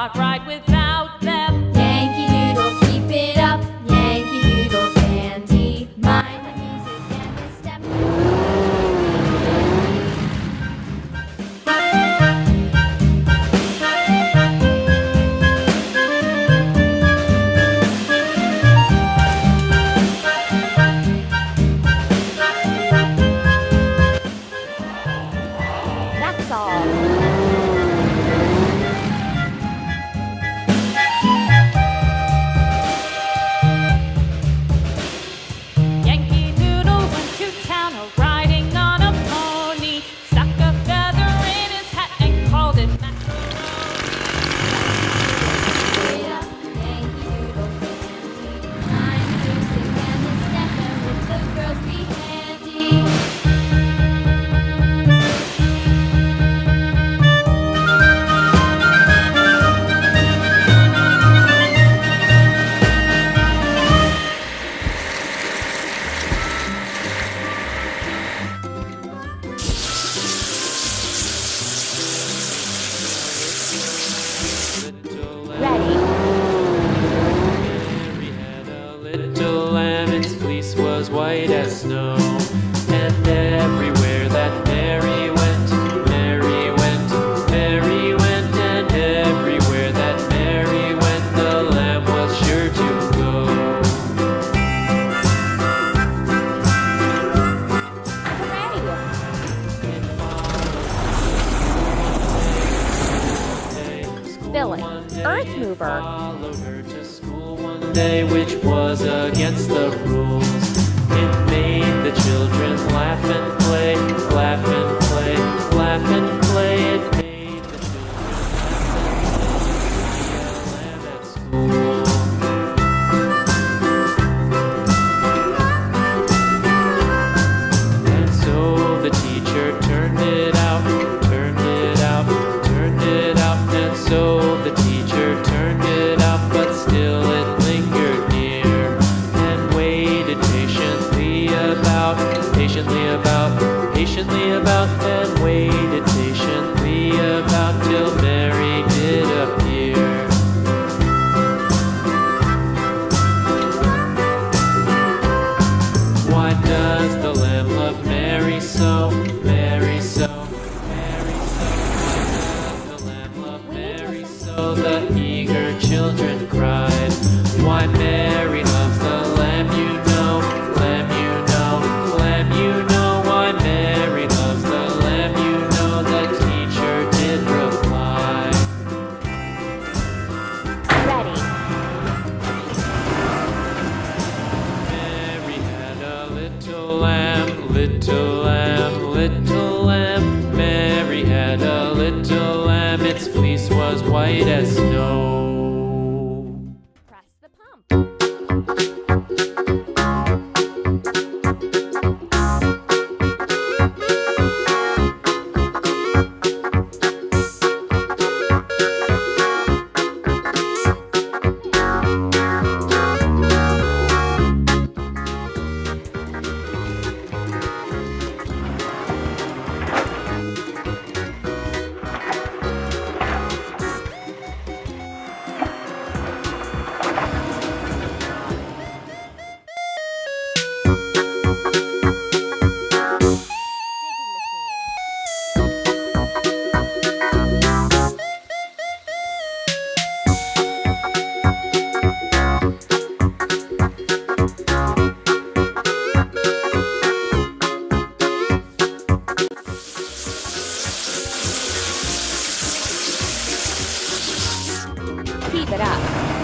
not right without them. Yankee Doodle, keep it up. Yankee Doodle dandy. Mind the music and the step. That's all. Yankee Doodle went to town riding on a pony, stuck a feather in his hat and called it macaroni. It up, Yankee Doodle dandy. Mind the music and the step, and with the girls be handy. Ready. Mary had a little lamb, its fleece was white as snow. And everywhere that Mary went, Mary went, Mary went. And everywhere that Mary went, the lamb was sure to go. Billy, Earth Mover. Followed her to school one day, which was against the rules. It made the children laugh and play, laugh and play, laugh and play. It made the children laugh and play, at school. And so the teacher turned it out, turned it out, turned it out. And so the teacher turned it out, but still it lingered near and waited patiently about, and waited patiently about till Mary did appear. Why does the lamb love Mary so? Mary so, Mary so. Why does the lamb love Mary so? The eager children cried. Why Mary loves the lamb, you know, lamb, you know, lamb, you know. Why Mary loves the lamb, you know. The teacher did reply. Ready. Mary had a little lamb, little lamb, little lamb. Mary had a little lamb, its fleece was white as snow. Press the pump. Digging machine. Keep it up.